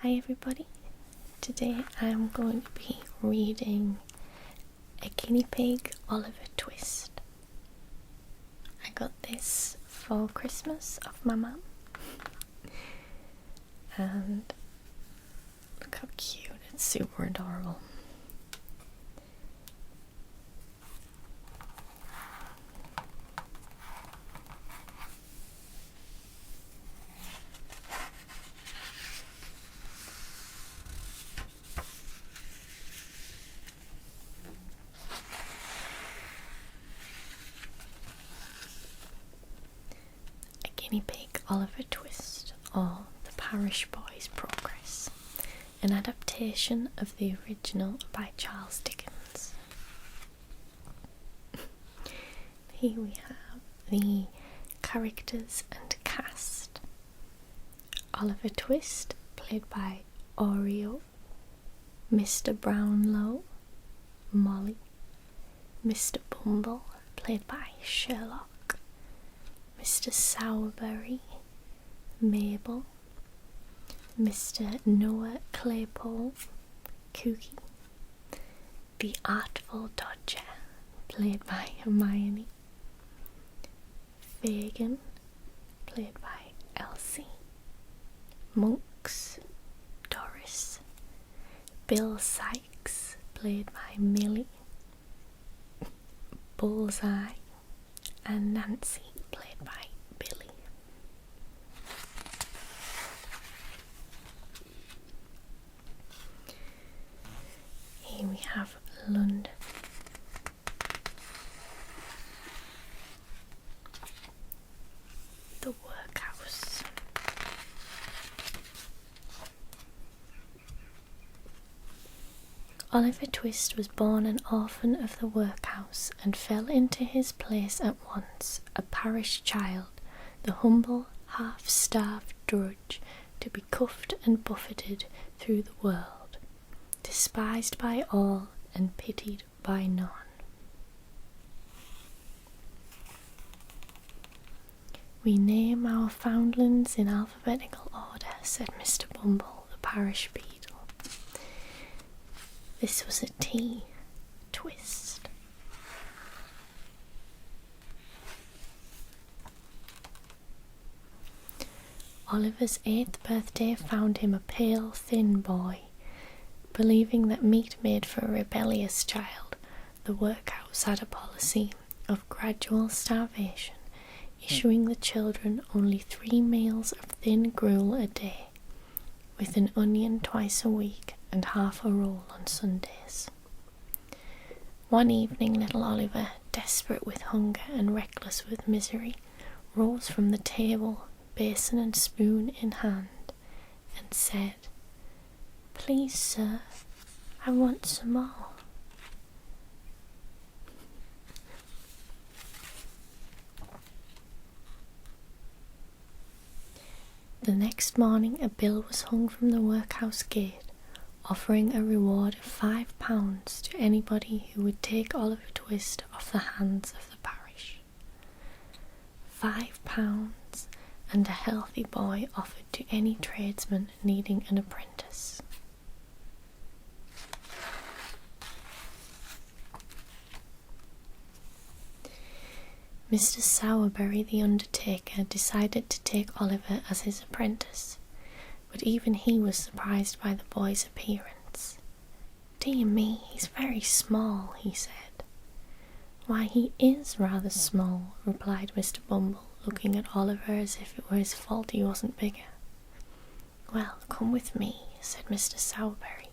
Hi everybody, today I'm going to be reading A Guinea Pig Oliver Twist. I got this for Christmas off my mum, and look how cute, it's super adorable. Guinea Pig Oliver Twist, or The Parish Boy's Progress, an adaptation of the original by Charles Dickens. Here we have the characters and cast. Oliver Twist, played by Oreo, Mr. Brownlow, Molly, Mr. Bumble, played by Sherlock, Mr. Sowerberry, Mabel, Mr. Noah Claypole, Cookie, the Artful Dodger, played by Hermione, Fagin, played by Elsie, Monks, Doris, Bill Sykes, played by Millie, Bullseye, and Nancy, played by Billy. Here we have London. The workhouse. Oliver Twist was born an orphan of the workhouse and fell into his place at once, a parish child, the humble, half-starved drudge, to be cuffed and buffeted through the world, despised by all and pitied by none. "We name our foundlings in alphabetical order," said Mr. Bumble, the parish beadle. This was a T, Twist. Oliver's 8th birthday found him a pale, thin boy. Believing that meat made for a rebellious child, the workhouse had a policy of gradual starvation, issuing the children only 3 meals of thin gruel a day, with an onion twice a week and half a roll on Sundays. One evening, little Oliver, desperate with hunger and reckless with misery, rose from the table, basin and spoon in hand, and said, "Please, sir, I want some more." The next morning a bill was hung from the workhouse gate, offering a reward of £5 to anybody who would take Oliver Twist off the hands of the parish. £5, and a healthy boy offered to any tradesman needing an apprentice. Mr. Sowerberry, the undertaker, decided to take Oliver as his apprentice, but even he was surprised by the boy's appearance. "Dear me, he's very small," he said. "Why, he is rather small," replied Mr. Bumble, looking at Oliver as if it were his fault he wasn't bigger. "Well, come with me," said Mr. Sowerberry,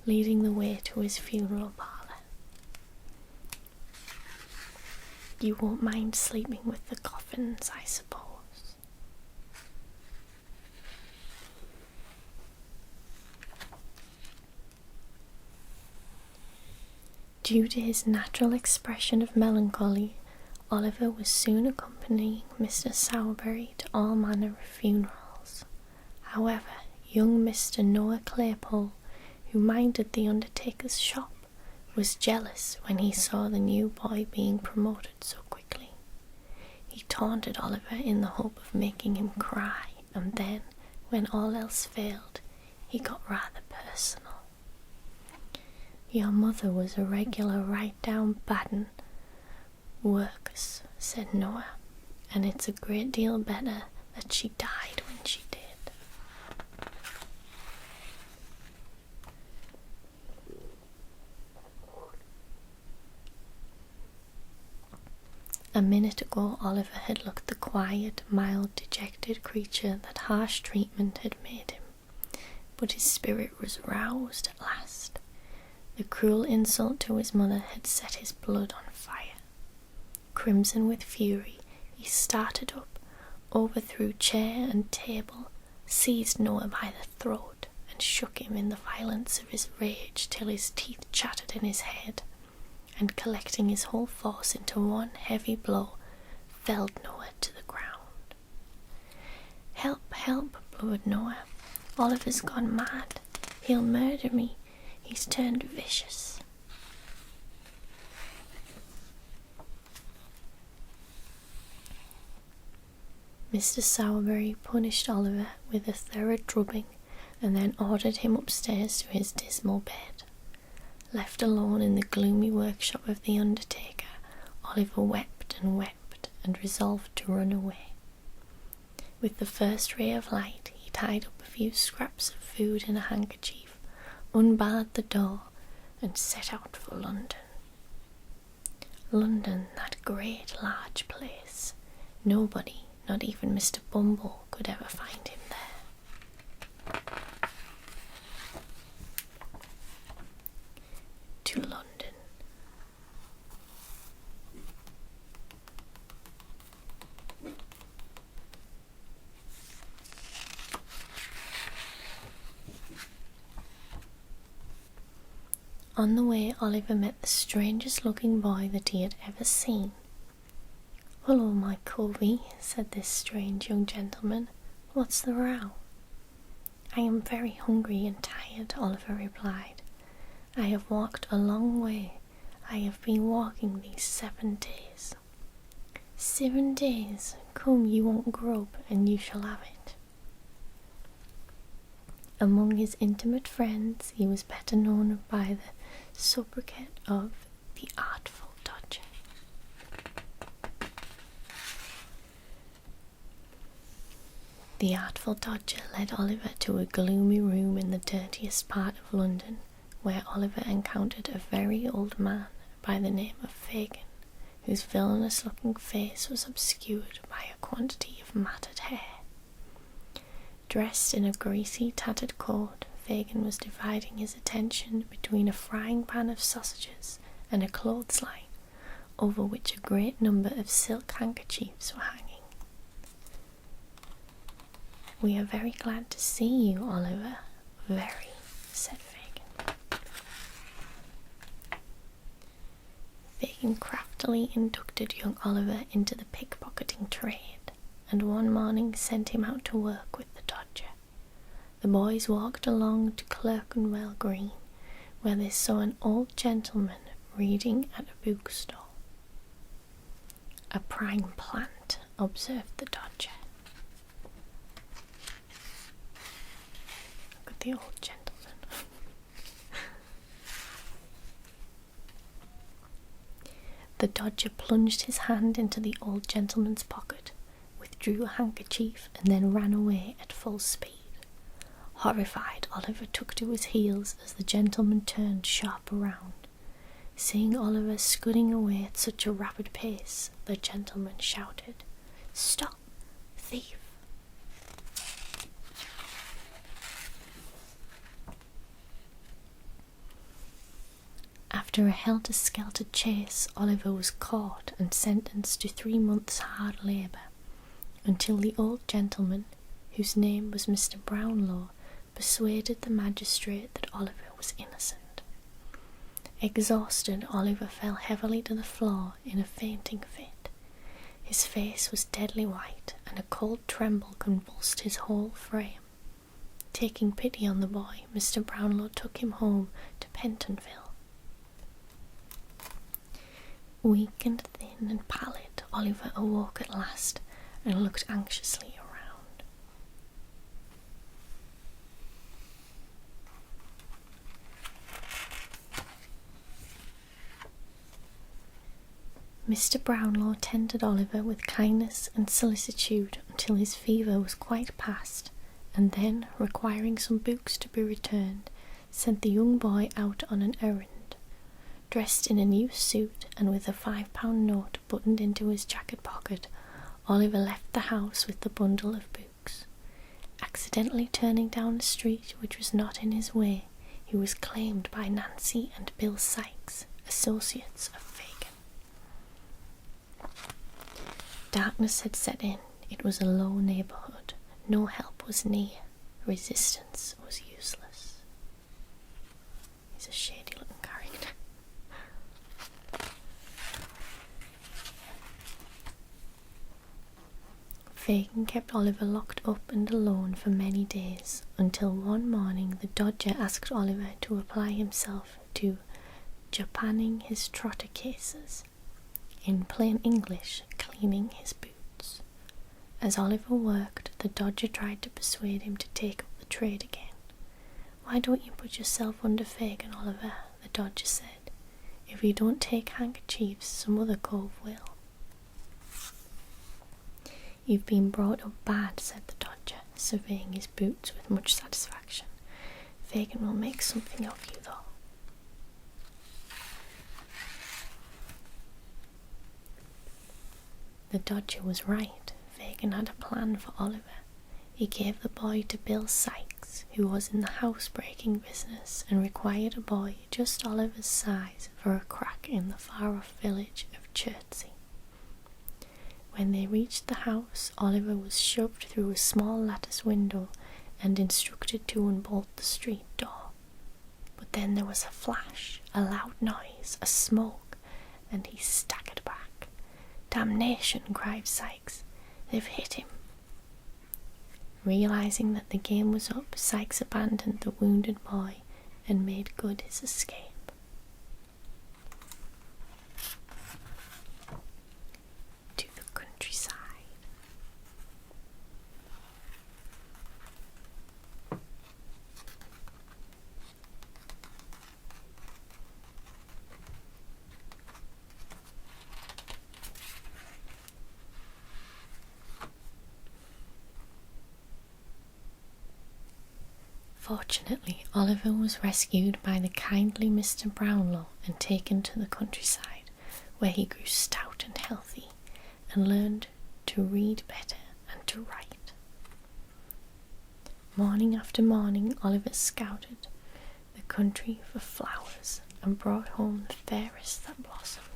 leading the way to his funeral parlour. "You won't mind sleeping with the coffins, I suppose?" Due to his natural expression of melancholy, Oliver was soon accompanying Mr. Sowerberry to all manner of funerals. However, young Mr. Noah Claypole, who minded the undertaker's shop, was jealous when he saw the new boy being promoted so quickly. He taunted Oliver in the hope of making him cry, and then, when all else failed, he got rather personal. "Your mother was a regular right-down baden workhouse," said Noah, "and it's a great deal better that she died when she did." A minute ago Oliver had looked the quiet, mild, dejected creature that harsh treatment had made him, but his spirit was roused at last. The cruel insult to his mother had set his blood on fire. Crimson with fury, he started up, overthrew chair and table, seized Noah by the throat, and shook him in the violence of his rage till his teeth chattered in his head, and collecting his whole force into one heavy blow, felled Noah to the ground. "Help, help," blubbered Noah. "Oliver's gone mad. He'll murder me. He's turned vicious." Mr. Sowerberry punished Oliver with a thorough drubbing and then ordered him upstairs to his dismal bed. Left alone in the gloomy workshop of the undertaker, Oliver wept and resolved to run away. With the first ray of light, he tied up a few scraps of food in a handkerchief, unbarred the door, and set out for London. London, that great large place. Nobody, not even Mr. Bumble, could ever find him there. To London. On the way, Oliver met the strangest looking boy that he had ever seen. "Hullo, my covey," said this strange young gentleman. "What's the row?" "I am very hungry and tired," Oliver replied. "I have walked a long way. I have been walking these 7 days. 7 days? Come, you won't grub, and you shall have it." Among his intimate friends, he was better known by the sobriquet of the Artful Dodger. The Artful Dodger led Oliver to a gloomy room in the dirtiest part of London, where Oliver encountered a very old man by the name of Fagin, whose villainous-looking face was obscured by a quantity of matted hair. Dressed in a greasy, tattered coat, Fagin was dividing his attention between a frying pan of sausages and a clothesline, over which a great number of silk handkerchiefs were hanging. "We are very glad to see you, Oliver. Very," said Fagin. Fagin craftily inducted young Oliver into the pickpocketing trade, and one morning sent him out to work with the Dodger. The boys walked along to Clerkenwell Green, where they saw an old gentleman reading at a bookstall. "A prime plant," observed the Dodger. Look at the old gentleman. The Dodger plunged his hand into the old gentleman's pocket, withdrew a handkerchief, and then ran away at full speed. Horrified, Oliver took to his heels as the gentleman turned sharp around. Seeing Oliver scudding away at such a rapid pace, the gentleman shouted, "Stop, thief!" After a helter-skelter chase, Oliver was caught and sentenced to 3 months' hard labour, until the old gentleman, whose name was Mr. Brownlow, persuaded the magistrate that Oliver was innocent. Exhausted, Oliver fell heavily to the floor in a fainting fit. His face was deadly white, and a cold tremble convulsed his whole frame. Taking pity on the boy, Mr. Brownlow took him home to Pentonville. Weak and thin and pallid, Oliver awoke at last and looked anxiously around. Mr. Brownlow tended Oliver with kindness and solicitude until his fever was quite past, and then, requiring some books to be returned, sent the young boy out on an errand. Dressed in a new suit and with a £5 note buttoned into his jacket pocket, Oliver left the house with the bundle of books. Accidentally turning down a street which was not in his way, he was claimed by Nancy and Bill Sykes, associates of Fagin. Darkness had set in. It was a low neighbourhood. No help was near. Resistance was useless. He's a shady looking character. Fagin kept Oliver locked up and alone for many days, until one morning the Dodger asked Oliver to apply himself to japanning his trotter cases, in plain English, cleaning his boots. As Oliver worked, the Dodger tried to persuade him to take up the trade again. "Why don't you put yourself under Fagin, Oliver?" the Dodger said. "If you don't take handkerchiefs, some other cove will." "You've been brought up bad," said the Dodger, surveying his boots with much satisfaction. "Fagin will make something of you, though." The Dodger was right. Fagin had a plan for Oliver. He gave the boy to Bill Sykes, who was in the housebreaking business and required a boy just Oliver's size for a crack in the far-off village of Chertsey. When they reached the house, Oliver was shoved through a small lattice window and instructed to unbolt the street door. But then there was a flash, a loud noise, a smoke, and he staggered back. "Damnation!" cried Sykes. "They've hit him." Realizing that the game was up, Sykes abandoned the wounded boy and made good his escape. To the countryside. Fortunately, Oliver was rescued by the kindly Mr. Brownlow and taken to the countryside, where he grew stout and healthy, and learned to read better and to write. Morning after morning, Oliver scouted the country for flowers and brought home the fairest that blossomed.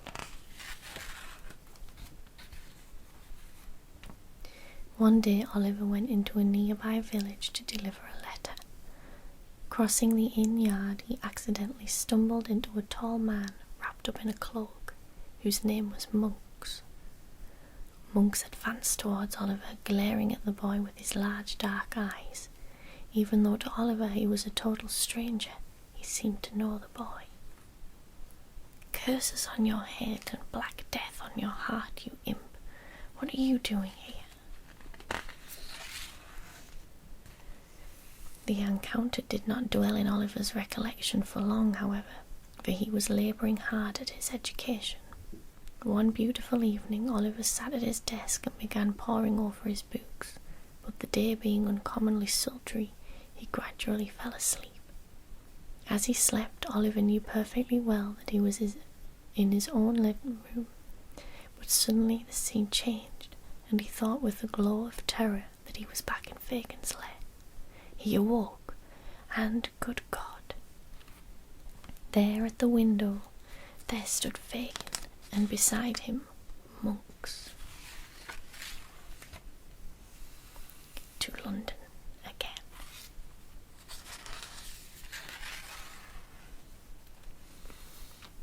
One day, Oliver went into a nearby village to deliver a letter. Crossing the inn yard, he accidentally stumbled into a tall man wrapped up in a cloak, whose name was Monks. Monks advanced towards Oliver, glaring at the boy with his large dark eyes. Even though to Oliver he was a total stranger, he seemed to know the boy. "Curses on your head and black death on your heart, you imp! What are you doing here?" The encounter did not dwell in Oliver's recollection for long, however, for he was labouring hard at his education. One beautiful evening, Oliver sat at his desk and began poring over his books, but the day being uncommonly sultry, he gradually fell asleep. As he slept, Oliver knew perfectly well that he was in his own living room, but suddenly the scene changed, and he thought with a glow of terror that he was back in Fagin's lair. He awoke, and, good God, there at the window, there stood Fagin, and beside him, Monks. To London again.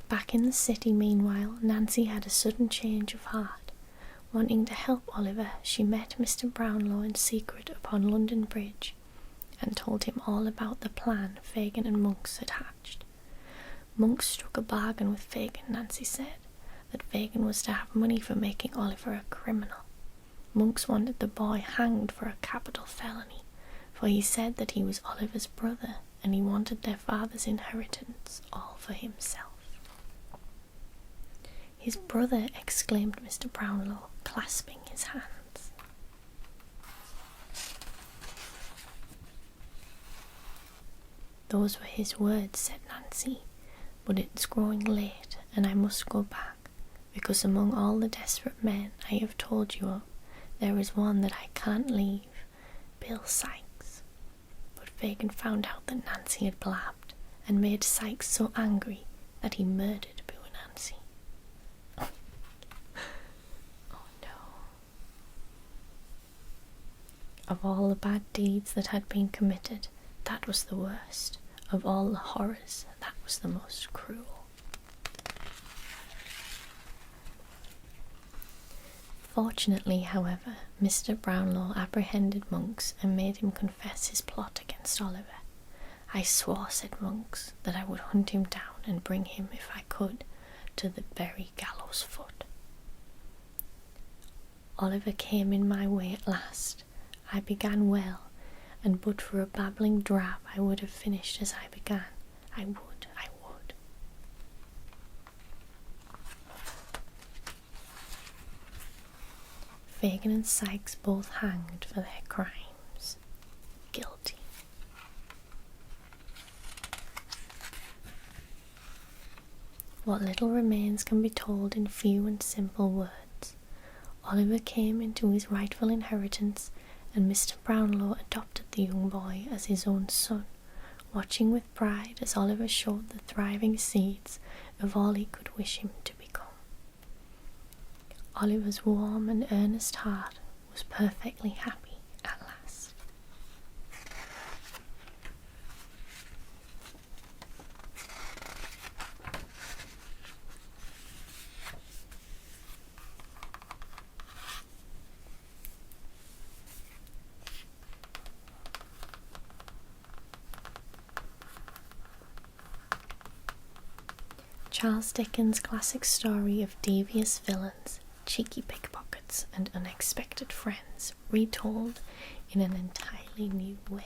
Back in the city, meanwhile, Nancy had a sudden change of heart. Wanting to help Oliver, she met Mr. Brownlow in secret upon London Bridge, and told him all about the plan Fagin and Monks had hatched. Monks struck a bargain with Fagin, Nancy said, that Fagin was to have money for making Oliver a criminal. Monks wanted the boy hanged for a capital felony, for he said that he was Oliver's brother, and he wanted their father's inheritance all for himself. His brother, exclaimed Mr. Brownlow, clasping his hands. Those were his words, said Nancy, but it's growing late and I must go back, because among all the desperate men I have told you of, there is one that I can't leave, Bill Sykes. But Fagin found out that Nancy had blabbed, and made Sykes so angry that he murdered poor Nancy. Oh no. Of all the bad deeds that had been committed, that was the worst. Of all the horrors, that was the most cruel. Fortunately, however, Mr. Brownlow apprehended Monks and made him confess his plot against Oliver. I swore, said Monks, that I would hunt him down and bring him, if I could, to the very gallows foot. Oliver came in my way at last. I began well, and but for a babbling drab I would have finished as I began. I would. Fagin and Sykes both hanged for their crimes. Guilty. What little remains can be told in few and simple words. Oliver came into his rightful inheritance, and Mr. Brownlow adopted the young boy as his own son, watching with pride as Oliver showed the thriving seeds of all he could wish him to become. Oliver's warm and earnest heart was perfectly happy at last. Charles Dickens' classic story of devious villains, cheeky pickpockets and unexpected friends, retold in an entirely new way.